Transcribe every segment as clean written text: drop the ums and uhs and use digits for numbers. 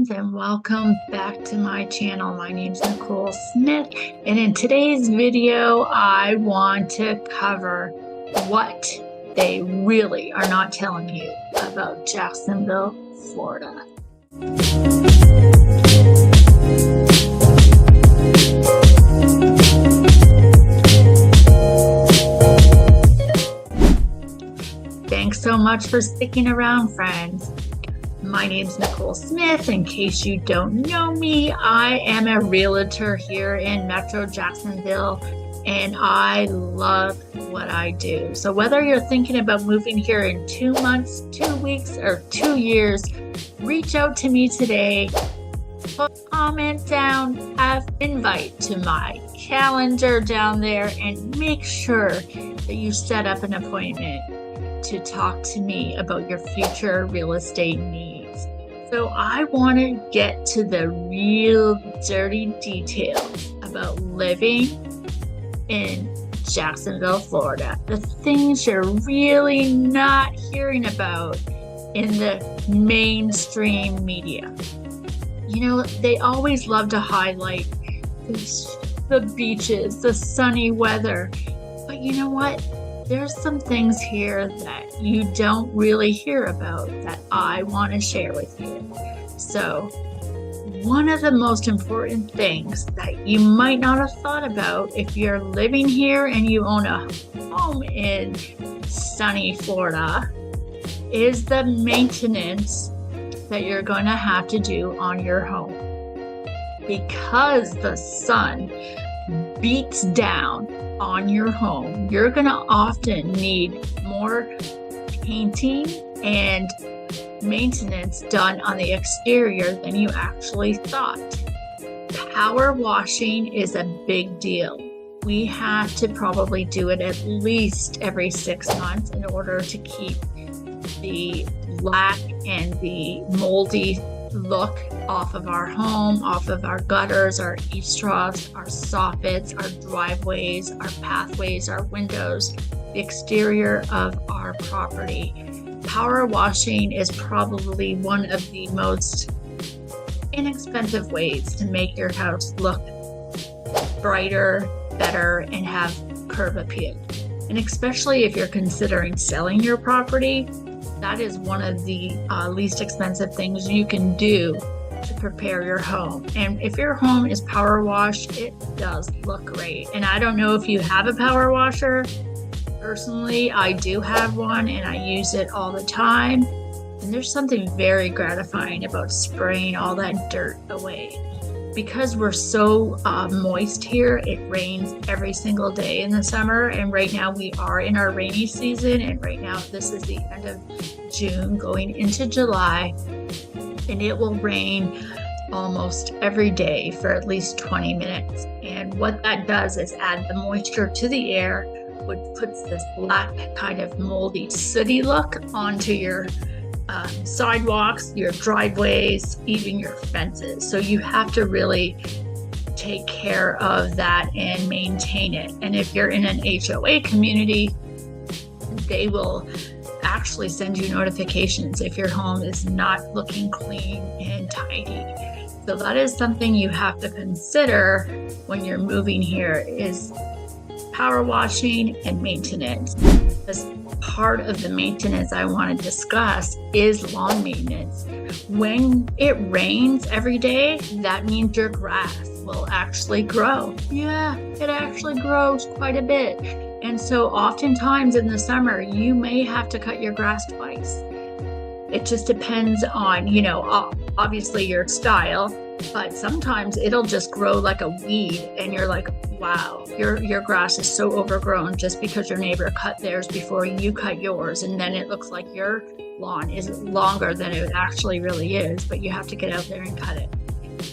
friends, and welcome back to my channel. My name's Nicole Smith, and in today's video I want to cover what they really are not telling you about Jacksonville, Florida. Thanks so much for sticking around, friends. My name's Nicole Smith. In case you don't know me, I am a realtor here in Metro Jacksonville, and I love what I do. So whether you're thinking about moving here in 2 months, 2 weeks, or 2 years, reach out to me today. Put a comment down, have invite to my calendar down there, and make sure that you set up an appointment to talk to me about your future real estate needs. So I want to get to the real dirty details about living in Jacksonville, Florida. The things you're really not hearing about in the mainstream media. You know, they always love to highlight the beaches, the sunny weather. But you know what? There's some things here that you don't really hear about that I want to share with you. So, one of the most important things that you might not have thought about if you're living here and you own a home in sunny Florida is the maintenance that you're going to have to do on your home. Because the sun beats down on your home, you're going to often need more painting and maintenance done on the exterior than you actually thought. Power washing is a big deal. We have to probably do it at least every 6 months in order to keep the black and the moldy look off of our home, off of our gutters, our eaves troughs, our soffits, our driveways, our pathways, our windows, the exterior of our property. Power washing is probably one of the most inexpensive ways to make your house look brighter, better, and have curb appeal. And especially if you're considering selling your property, that is one of the least expensive things you can do to prepare your home. And if your home is power washed, it does look great. And I don't know if you have a power washer. Personally, I do have one and I use it all the time. And there's something very gratifying about spraying all that dirt away. Because we're so moist here, it rains every single day in the summer, and right now we are in our rainy season, and right now this is the end of June going into July, and it will rain almost every day for at least 20 minutes. And what that does is add the moisture to the air, which puts this black kind of moldy sooty look onto your sidewalks, your driveways, even your fences. So you have to really take care of that and maintain it. And if you're in an HOA community, they will actually send you notifications if your home is not looking clean and tidy. So that is something you have to consider when you're moving here, is power washing and maintenance. As part of the maintenance I want to discuss is lawn maintenance. When it rains every day, that means your grass will actually grow. Yeah, it actually grows quite a bit. And so oftentimes in the summer, you may have to cut your grass twice. It just depends on, obviously your style, but sometimes it'll just grow like a weed and you're like, wow, your grass is so overgrown just because your neighbor cut theirs before you cut yours, and then it looks like your lawn is longer than it actually really is, but you have to get out there and cut it.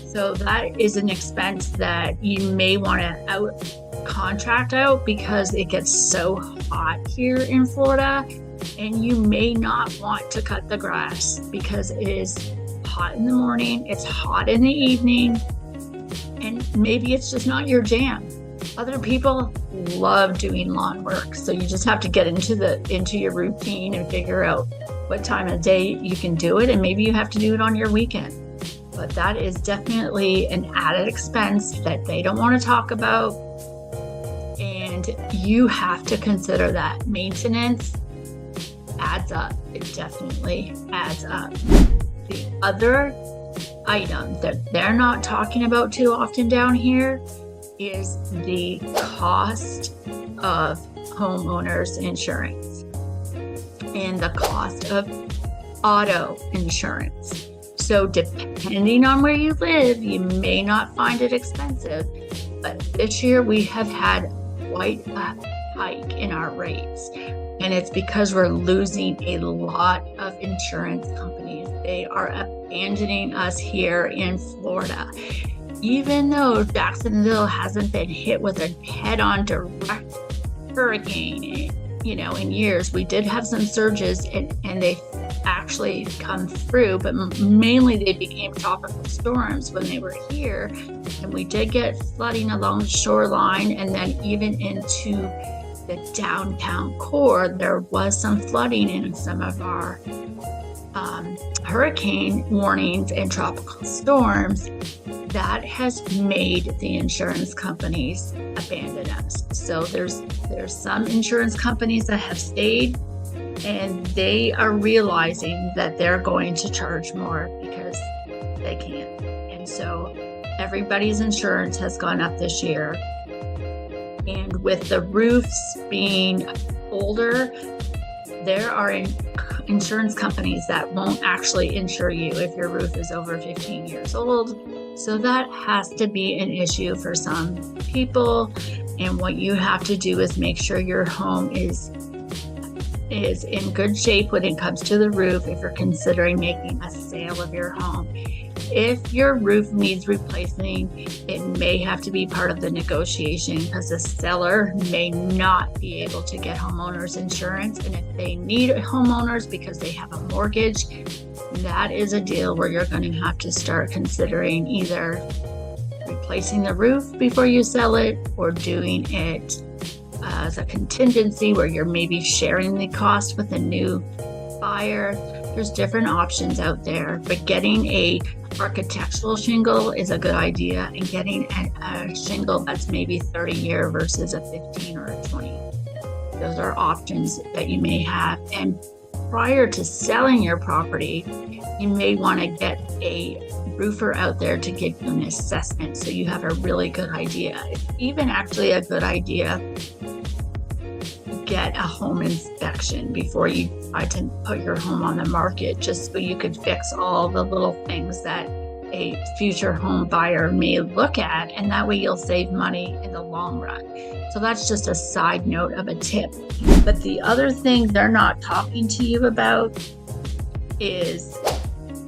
So that is an expense that you may want to contract out because it gets so hot here in Florida, and you may not want to cut the grass because it is hot in the morning, it's hot in the evening, and maybe it's just not your jam. Other people love doing lawn work, so you just have to get into your routine and figure out what time of day you can do it, and maybe you have to do it on your weekend. but that is definitely an added expense that they don't want to talk about. And you have to consider that maintenance adds up. It definitely adds up. The other item that they're not talking about too often down here is the cost of homeowners insurance and the cost of auto insurance. So depending on where you live, you may not find it expensive, but this year we have had quite a hike in our rates. And it's because we're losing a lot of insurance companies. They are abandoning us here in Florida. Even though Jacksonville hasn't been hit with a head-on direct hurricane, in years, we did have some surges and they actually come through, but mainly they became tropical storms when they were here. And we did get flooding along the shoreline, and then even into the downtown core, there was some flooding in some of our hurricane warnings and tropical storms. That has made the insurance companies abandon us. So there's some insurance companies that have stayed, and they are realizing that they're going to charge more because they can. And so everybody's insurance has gone up this year. And with the roofs being older, there are insurance companies that won't actually insure you if your roof is over 15 years old. So that has to be an issue for some people. And what you have to do is make sure your home is in good shape when it comes to the roof if you're considering making a sale of your home. If your roof needs replacing, it may have to be part of the negotiation because the seller may not be able to get homeowners insurance. And if they need homeowners because they have a mortgage, that is a deal where you're going to have to start considering either replacing the roof before you sell it or doing it as a contingency where you're maybe sharing the cost with a new buyer. There's different options out there, but getting a architectural shingle is a good idea, and getting a shingle that's maybe 30-year versus a 15 or a 20. Those are options that you may have. And prior to selling your property, you may want to get a roofer out there to give you an assessment so you have a really good idea. It's even actually a good idea get a home inspection before you try to put your home on the market, just so you could fix all the little things that a future home buyer may look at, and that way you'll save money in the long run. So that's just a side note of a tip. But the other thing they're not talking to you about is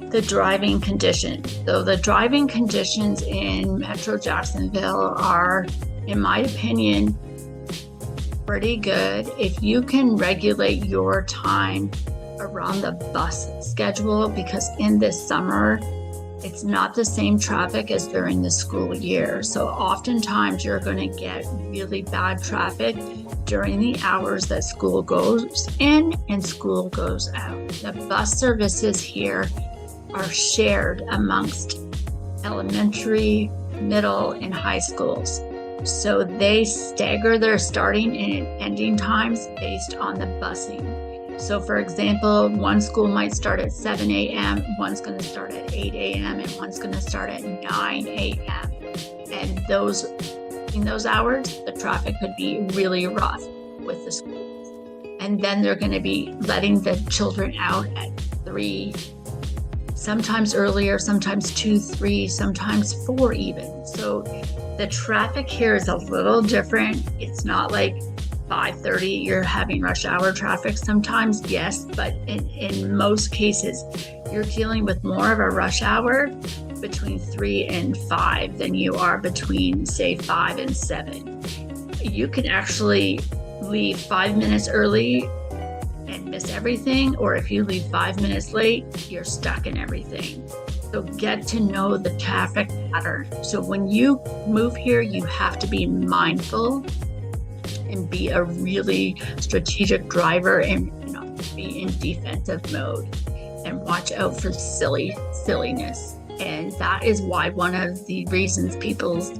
the driving conditions. So the driving conditions in Metro Jacksonville are, in my opinion, pretty good. If you can regulate your time around the bus schedule, because in this summer, it's not the same traffic as during the school year. So oftentimes you're going to get really bad traffic during the hours that school goes in and school goes out. The bus services here are shared amongst elementary, middle, and high schools. So they stagger their starting and ending times based on the busing. So for example, one school might start at 7 a.m., one's going to start at 8 a.m., and one's going to start at 9 a.m. And in those hours, the traffic could be really rough with the schools. And then they're going to be letting the children out at 3, sometimes earlier, sometimes 2, 3, sometimes 4 even. So the traffic here is a little different. It's not like 5:30 you're having rush hour traffic. Sometimes, yes, but in most cases, you're dealing with more of a rush hour between 3 and 5 than you are between, say, 5 and 7. You can actually leave 5 minutes early and miss everything, or if you leave 5 minutes late, you're stuck in everything. So get to know the traffic pattern. So when you move here, you have to be mindful and be a really strategic driver, and be in defensive mode and watch out for silliness. And that is why one of the reasons people's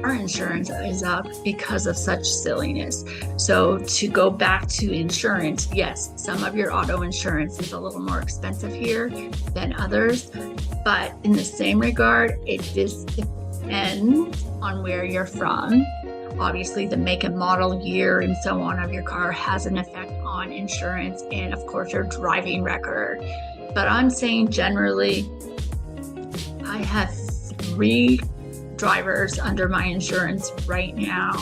car insurance is up, because of such silliness. So to go back to insurance, yes, some of your auto insurance is a little more expensive here than others, but in the same regard, it just depends on where you're from. Obviously, the make and model, year, and so on of your car has an effect on insurance, and of course your driving record. But I'm saying generally, I have 3 drivers under my insurance right now,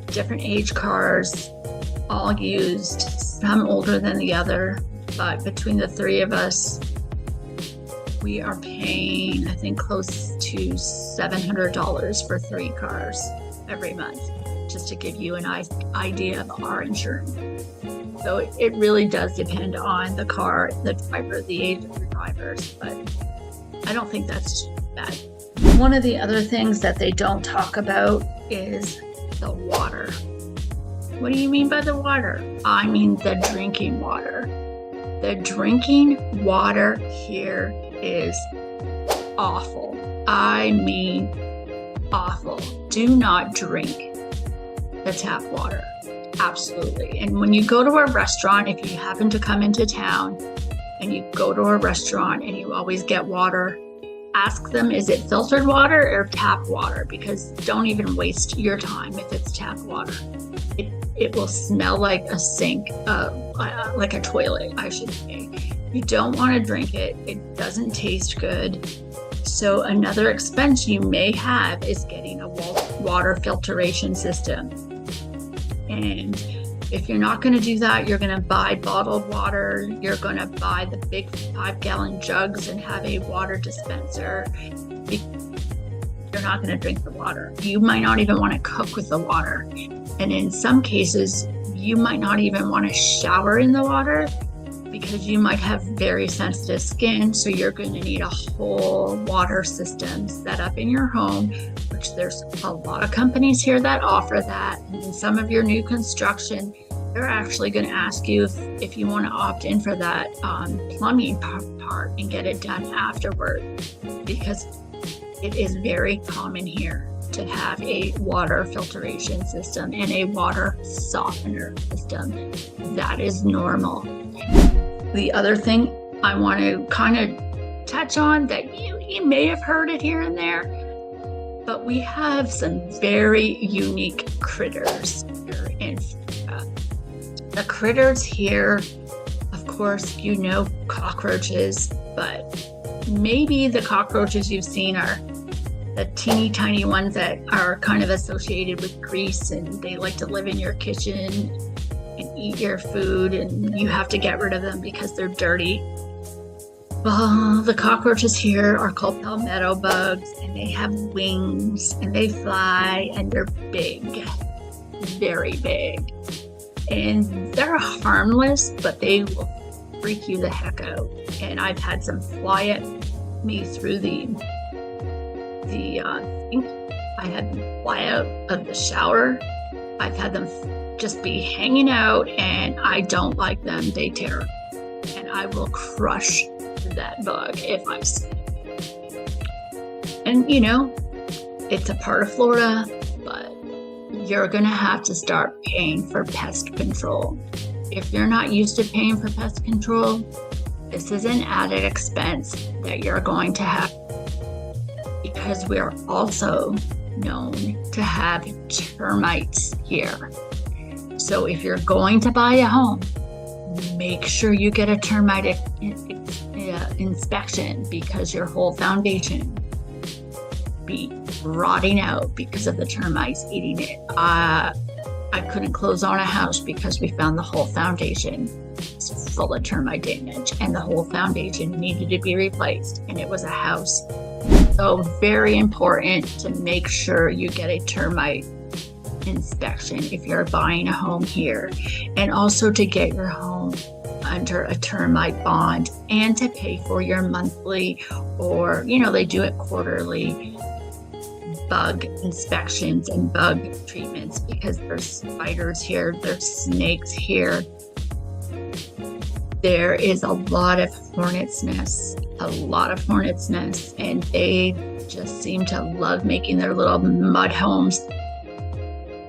different age cars, all used, some older than the other, but between the 3 of us, we are paying, I think, close to $700 for 3 cars every month, just to give you an idea of our insurance. So it really does depend on the car, the driver, the age of the drivers, but I don't think that's bad. One of the other things that they don't talk about is the water. What do you mean by the water? I mean the drinking water. The drinking water here is awful. I mean awful. Do not drink the tap water. Absolutely. And when you go to a restaurant, if you happen to come into town and you go to a restaurant and you always get water, ask them, is it filtered water or tap water? Because don't even waste your time if it's tap water. It will smell like a sink, like a toilet, I should say. You don't want to drink it. It doesn't taste good. So another expense you may have is getting a water filtration system. And if you're not going to do that, you're going to buy bottled water. You're going to buy the big 5-gallon jugs and have a water dispenser. You're not going to drink the water. You might not even want to cook with the water. And in some cases, you might not even want to shower in the water because you might have very sensitive skin. So you're going to need a whole water system set up in your home, which there's a lot of companies here that offer that. And in some of your new construction, they're actually going to ask you if you want to opt in for that plumbing part and get it done afterward, because it is very common here to have a water filtration system and a water softener system. That is normal. The other thing I want to kind of touch on that you may have heard it here and there, but we have some very unique critters here in Florida. The critters here, of course, you know cockroaches, but maybe the cockroaches you've seen are the teeny tiny ones that are kind of associated with grease, and they like to live in your kitchen and eat your food, and you have to get rid of them because they're dirty. Well, the cockroaches here are called palmetto bugs, and they have wings, and they fly, and they're big, very big. And they're harmless, but they will freak you the heck out. And I've had some fly at me through the sink. I had them fly out of the shower. I've had them just be hanging out, and I don't like them. They tear, and I will crush that bug if I see it. And you know, it's a part of Florida, but you're gonna have to start paying for pest control. If you're not used to paying for pest control, this is an added expense that you're going to have, because we are also known to have termites here. So if you're going to buy a home, make sure you get a termite inspection, because your whole foundation be rotting out because of the termites eating it. I couldn't close on a house because we found the whole foundation was full of termite damage, and the whole foundation needed to be replaced, and it was a house. So very important to make sure you get a termite inspection if you're buying a home here, and also to get your home under a termite bond, and to pay for your monthly, or they do it quarterly, bug inspections and bug treatments, because there's spiders here, there's snakes here. there is a lot of hornets' nests, and they just seem to love making their little mud homes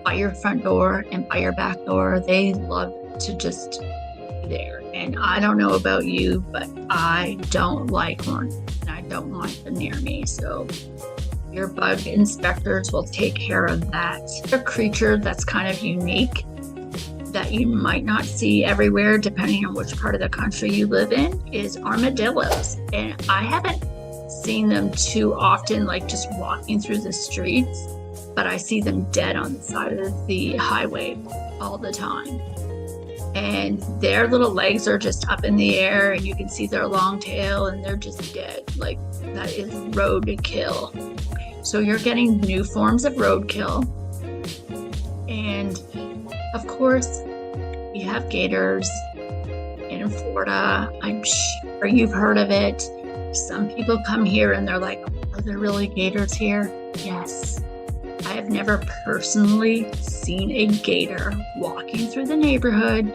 by your front door and by your back door. They love to just be there. And I don't know about you, but I don't like hornets and I don't want them near me. So your bug inspectors will take care of that. A creature that's kind of unique that you might not see everywhere, depending on which part of the country you live in, is armadillos. And I haven't seen them too often, like just walking through the streets, but I see them dead on the side of the highway all the time. And their little legs are just up in the air and you can see their long tail and they're just dead. Like, that is roadkill. So you're getting new forms of roadkill. And of course, we have gators in Florida. I'm sure you've heard of it. Some people come here and they're like, are there really gators here? Yes. I have never personally seen a gator walking through the neighborhood,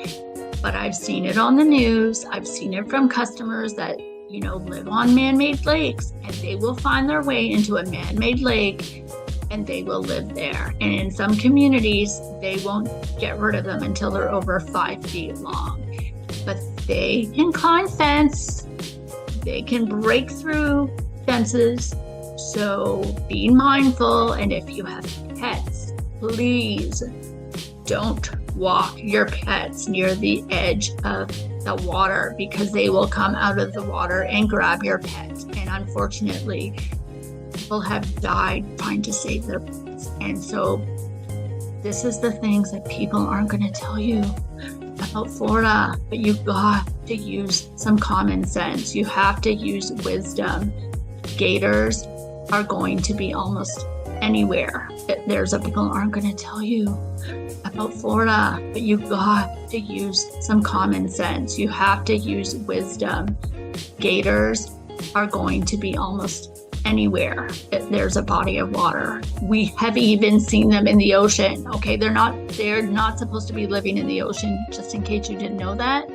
but I've seen it on the news. I've seen it from customers that, live on man-made lakes, and they will find their way into a man-made lake and they will live there. And in some communities, they won't get rid of them until they're over 5 feet long. But they can climb fence, they can break through fences. So be mindful. And if you have pets, please don't walk your pets near the edge of the water, because they will come out of the water and grab your pet. And unfortunately, people have died trying to save their pets. And so this is the things that people aren't going to tell you about Florida, but you've got to use some common sense. You have to use wisdom. Gators are going to be almost anywhere. People aren't going to tell you about Florida, but you've got to use some common sense. You have to use wisdom. Gators are going to be almost anywhere there's a body of water. We have even seen them in the ocean. Okay, they're not supposed to be living in the ocean, just in case you didn't know that.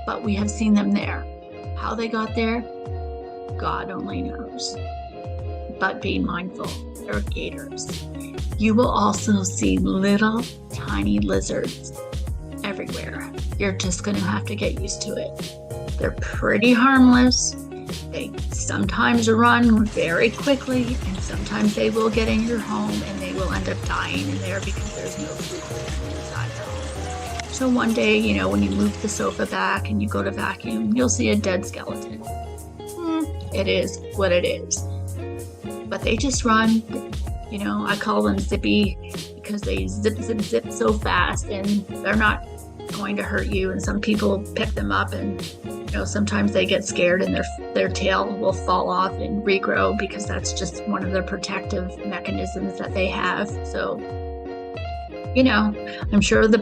But we have seen them there. How they got there, God only knows. But be mindful, they're gators. You will also see little tiny lizards everywhere. You're just going to have to get used to it. They're pretty harmless. They sometimes run very quickly, and sometimes they will get in your home and they will end up dying in there because there's no food inside the home. So one day, when you move the sofa back and you go to vacuum, you'll see a dead skeleton. It is what it is. But they just run. I call them zippy because they zip, zip, zip so fast, and they're not going to hurt you. And some people pick them up and sometimes they get scared and their tail will fall off and regrow, because that's just one of their protective mechanisms that they have. So I'm sure the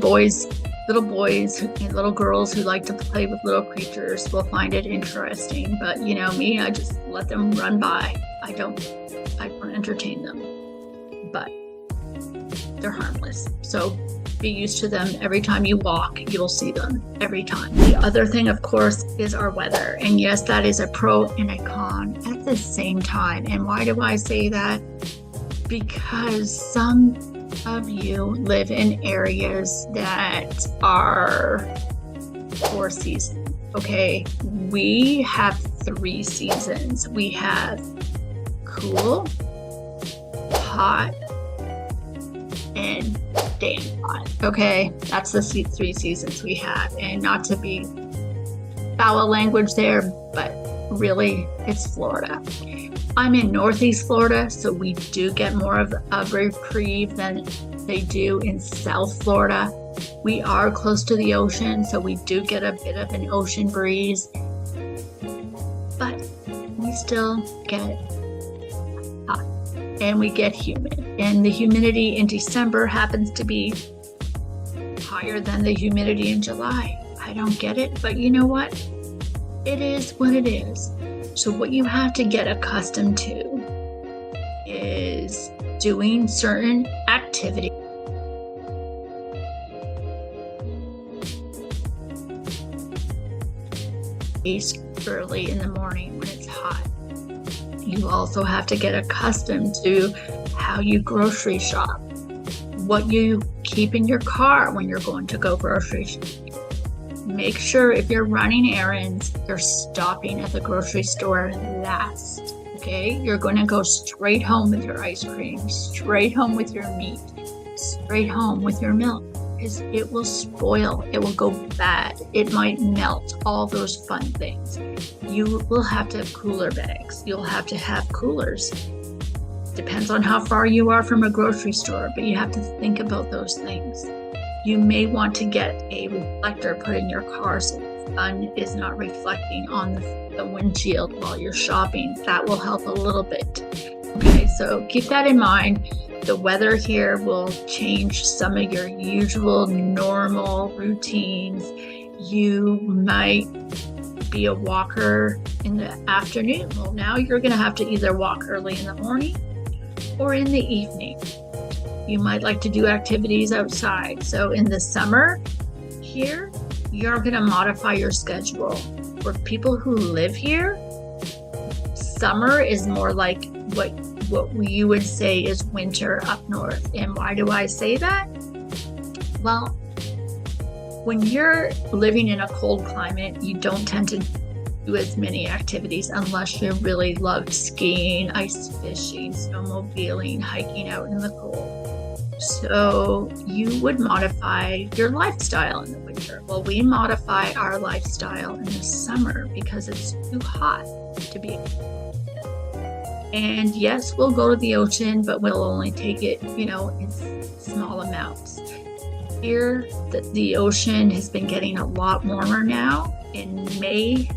little boys and little girls who like to play with little creatures will find it interesting. But me, I just let them run by. I don't entertain them, but they're harmless. So be used to them. Every time you walk, you'll see them every time. The other thing, of course, is our weather. And yes, that is a pro and a con at the same time. And why do I say that? Because some of you live in areas that are 4 seasons. Okay, we have 3 seasons. We have cool, hot, and damn hot. Okay, that's the 3 seasons we have. And not to be foul language there, but really, it's Florida. I'm in Northeast Florida, so we do get more of a reprieve than they do in South Florida. We are close to the ocean, so we do get a bit of an ocean breeze, but we still get hot and we get humid. And the humidity in December happens to be higher than the humidity in July. I don't get it, but you know what? It is what it is. So what you have to get accustomed to is doing certain activities ice early in the morning when it's hot. You also have to get accustomed to how you grocery shop, what you keep in your car when you're going to go grocery shopping. Make sure if you're running errands, you're stopping at the grocery store last. Okay, you're going to go straight home with your ice cream, straight home with your meat, straight home with your milk. It will spoil, it will go bad, it might melt, all those fun things. You will have to have cooler bags, you'll have to have coolers. Depends on how far you are from a grocery store, but you have to think about those things. You may want to get a reflector put in your car so the sun is not reflecting on the windshield while you're shopping. That will help a little bit. Okay, so keep that in mind. The weather here will change some of your usual normal routines. You might be a walker in the afternoon. Well, now you're going to have to either walk early in the morning or in the evening. You might like to do activities outside. So in the summer here, you're going to modify your schedule. For people who live here, summer is more like what you would say is winter up north. And why do I say that? Well, when you're living in a cold climate, you don't tend to do as many activities unless you really love skiing, ice fishing, snowmobiling, hiking out in the cold. So you would modify your lifestyle in the winter. Well, we modify our lifestyle in the summer because it's too hot to be. And yes, we'll go to the ocean, but we'll only take it, in small amounts. Here, the ocean has been getting a lot warmer now. In May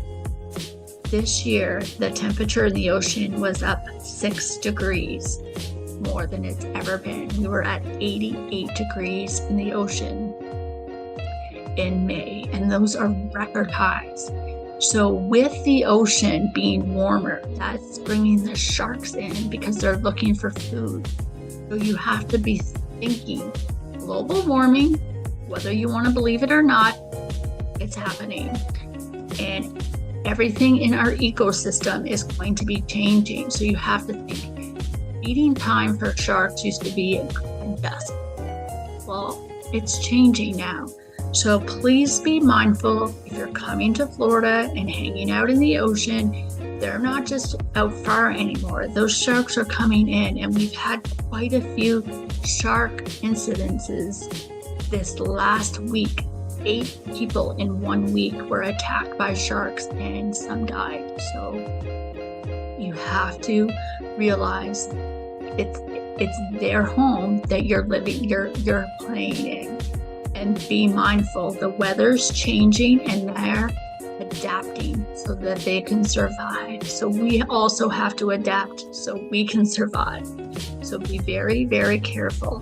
this year, the temperature in the ocean was up 6 degrees more than it's ever been. We were at 88 degrees in the ocean in May, and those are record highs. So with the ocean being warmer, that's bringing the sharks in because they're looking for food. So you have to be thinking global warming, whether you want to believe it or not, it's happening. And everything in our ecosystem is going to be changing. So you have to think, feeding time for sharks used to be at dusk. Well, it's changing now. So please be mindful if you're coming to Florida and hanging out in the ocean. They're not just out far anymore. Those sharks are coming in, and we've had quite a few shark incidences this last week. 8 people in 1 week were attacked by sharks and some died. So you have to realize it's their home that you're playing in. And be mindful, the weather's changing and they're adapting so that they can survive. So we also have to adapt so we can survive. So be very, very careful.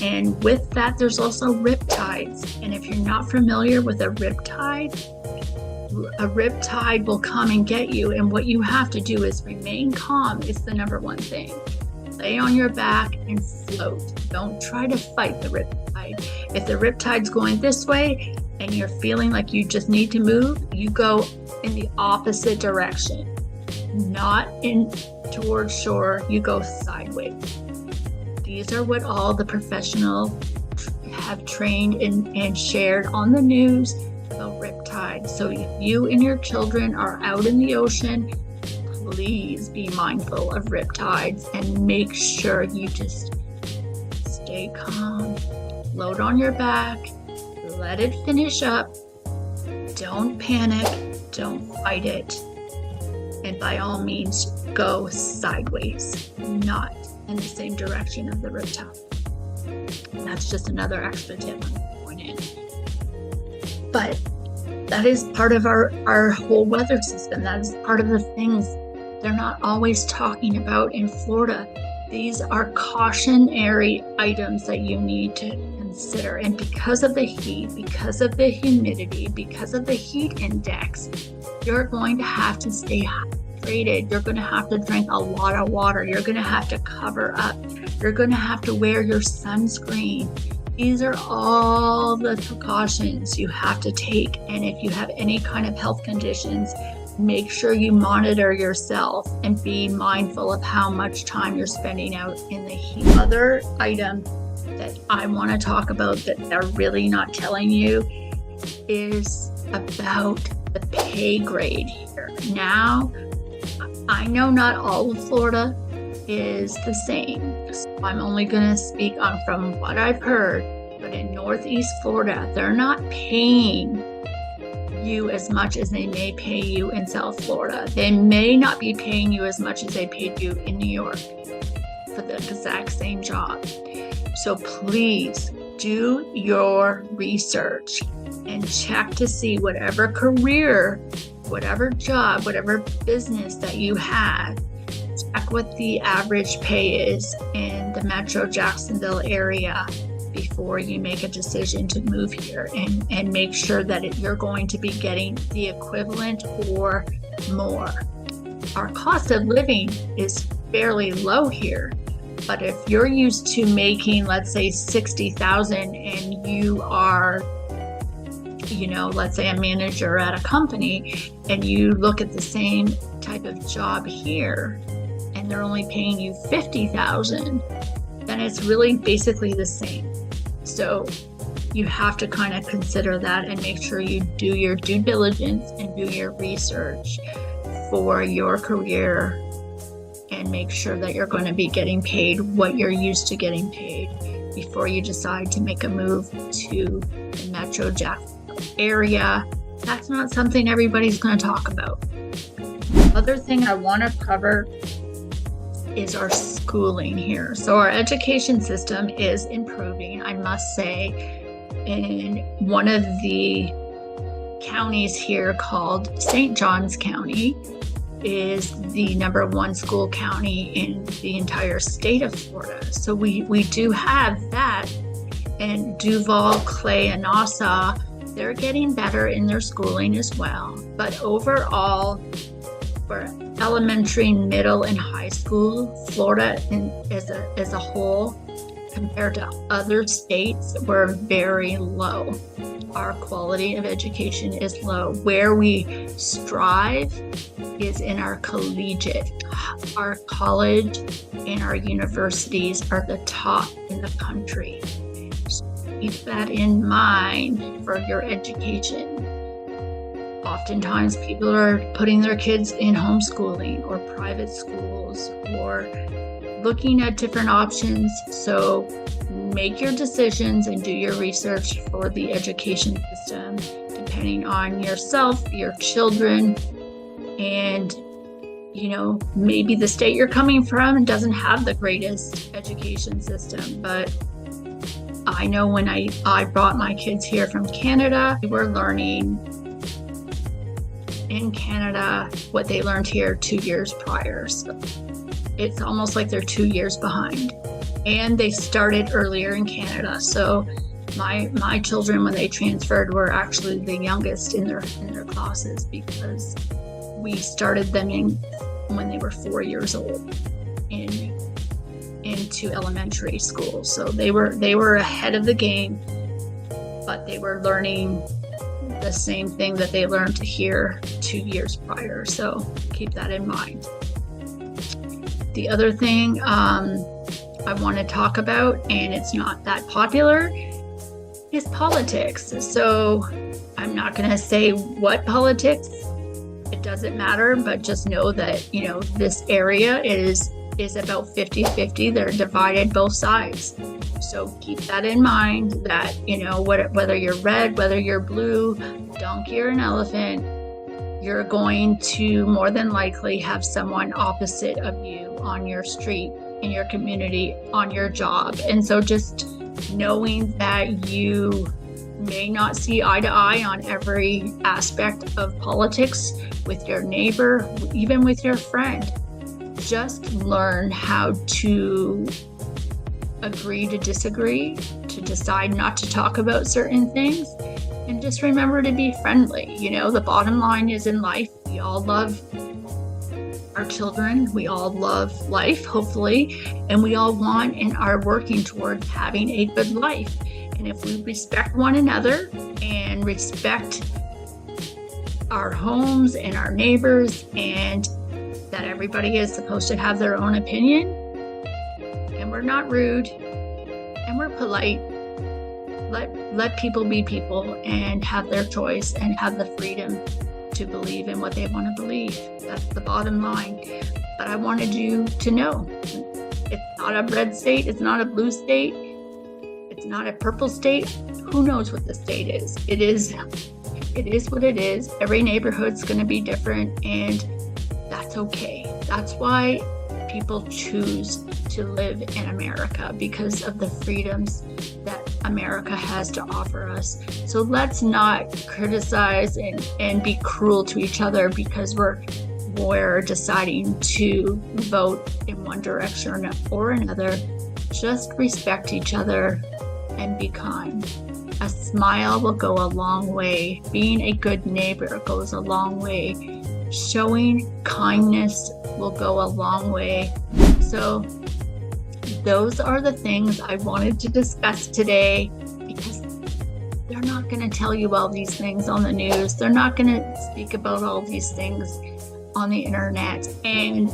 And with that, there's also riptides. And if you're not familiar with a riptide will come and get you. And what you have to do is remain calm is the number one thing. Lay on your back and float. Don't try to fight the riptide. If the riptide's going this way and you're feeling like you just need to move, you go in the opposite direction. Not in towards shore, you go sideways. These are what all the professionals have trained and shared on the news about riptides. So if you and your children are out in the ocean, please be mindful of riptides and make sure you just stay calm, float on your back, let it finish up, don't panic, don't fight it, and by all means go sideways, not in the same direction of the riptide. That's just another extra tip I'm going in. But that is part of our whole weather system. That is part of the things they're not always talking about in Florida. These are cautionary items that you need to consider. And because of the heat, because of the humidity, because of the heat index, you're going to have to stay hydrated. You're going to have to drink a lot of water. You're going to have to cover up. You're going to have to wear your sunscreen. These are all the precautions you have to take. And if you have any kind of health conditions, make sure you monitor yourself and be mindful of how much time you're spending out in the heat. Other item that I want to talk about that they're really not telling you is about the pay grade here. Now, I know not all of Florida is the same. So I'm only going to speak on from what I've heard, but in Northeast Florida, they're not paying you as much as they may pay you in South Florida. They may not be paying you as much as they paid you in New York for the exact same job. So please do your research and check to see whatever career, whatever job, whatever business that you have, check what the average pay is in the Metro Jacksonville area before you make a decision to move here, and make sure that you're going to be getting the equivalent or more. Our cost of living is fairly low here, but if you're used to making, let's say, $60,000 and you are, let's say a manager at a company, and you look at the same type of job here and they're only paying you $50,000, then it's really basically the same. So you have to kind of consider that and make sure you do your due diligence and do your research for your career, and make sure that you're going to be getting paid what you're used to getting paid before you decide to make a move to the Metro Jacksonville area. That's not something everybody's going to talk about. Other thing I want to cover is our schooling here. So our education system is improving, I must say. In one of the counties here called St. Johns County is the #1 school county in the entire state of Florida. So we do have that. And Duval, Clay, and Nassau, they're getting better in their schooling as well. But overall, for elementary, middle, and high school, Florida as a whole, compared to other states, we're very low. Our quality of education is low. Where we strive is in our collegiate. Our college and our universities are the top in the country. So keep that in mind for your education. Oftentimes people are putting their kids in homeschooling or private schools or looking at different options. So make your decisions and do your research for the education system, depending on yourself, your children, and maybe the state you're coming from doesn't have the greatest education system. But I know when I brought my kids here from Canada, we were learning in Canada what they learned here 2 years prior. So it's almost like they're 2 years behind. And they started earlier in Canada. So my children, when they transferred, were actually the youngest in their classes, because we started them when they were 4 years old into elementary school. So they were ahead of the game, but they were learning the same thing that they learned here 2 years prior. So keep that in mind. The other thing I want to talk about, and it's not that popular, is politics. So I'm not going to say what politics. It doesn't matter, but just know that, this area is about 50-50. They're divided both sides. So keep that in mind, that, whether you're red, whether you're blue, donkey or an elephant, you're going to more than likely have someone opposite of you on your street, in your community, on your job. And so just knowing that you may not see eye to eye on every aspect of politics with your neighbor, even with your friend, just learn how to agree to disagree, to decide not to talk about certain things, and just remember to be friendly. The bottom line is, in life, we all love our children, we all love life, hopefully, and we all want and are working towards having a good life. And if we respect one another and respect our homes and our neighbors, and that everybody is supposed to have their own opinion, and we're not rude and we're polite, let people be people and have their choice and have the freedom to believe in what they want to believe. That's the bottom line. But I wanted you to know it's not a red state, it's not a blue state, it's not a purple state. Who knows what the state is? It is what it is. Every neighborhood's going to be different, and that's okay. That's why people choose to live in America, because of the freedoms that America has to offer us. So let's not criticize and be cruel to each other because we're deciding to vote in one direction or another. Just respect each other and be kind. A smile will go a long way. Being a good neighbor goes a long way. Showing kindness will go a long way. So those are the things I wanted to discuss today, because they're not going to tell you all these things on the news. They're not going to speak about all these things on the internet. And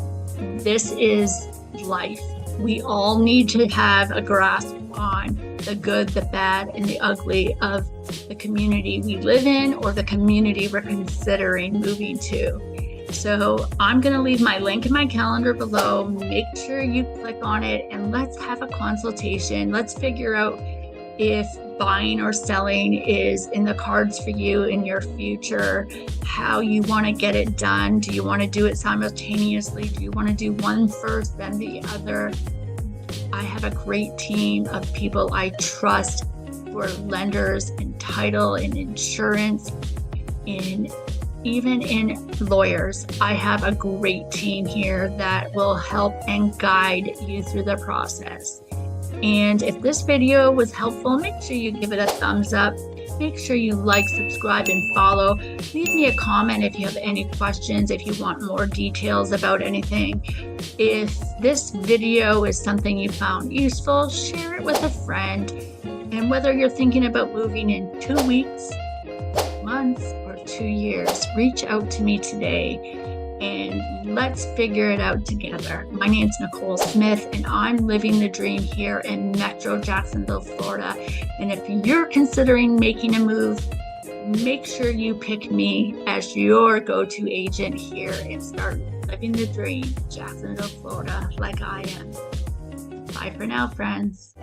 this is life. We all need to have a grasp on the good, the bad, and the ugly of the community we live in or the community we're considering moving to. So I'm going to leave my link in my calendar below. Make sure you click on it and let's have a consultation. Let's figure out if buying or selling is in the cards for you in your future, how you want to get it done. Do you want to do it simultaneously? Do you want to do one first, then the other? I have a great team of people I trust for lenders and title and insurance, even in lawyers. I have a great team here that will help and guide you through the process. And if this video was helpful, make sure you give it a thumbs up. Make sure you like, subscribe, and follow. Leave me a comment if you have any questions, if you want more details about anything. If this video is something you found useful, share it with a friend. And whether you're thinking about moving in 2 weeks, months, or 2 years, reach out to me today and let's figure it out together. My name's Nicole Smith, and I'm living the dream here in Metro Jacksonville, Florida. And if you're considering making a move, make sure you pick me as your go-to agent here and start living the dream in Jacksonville, Florida, like I am. Bye for now, friends.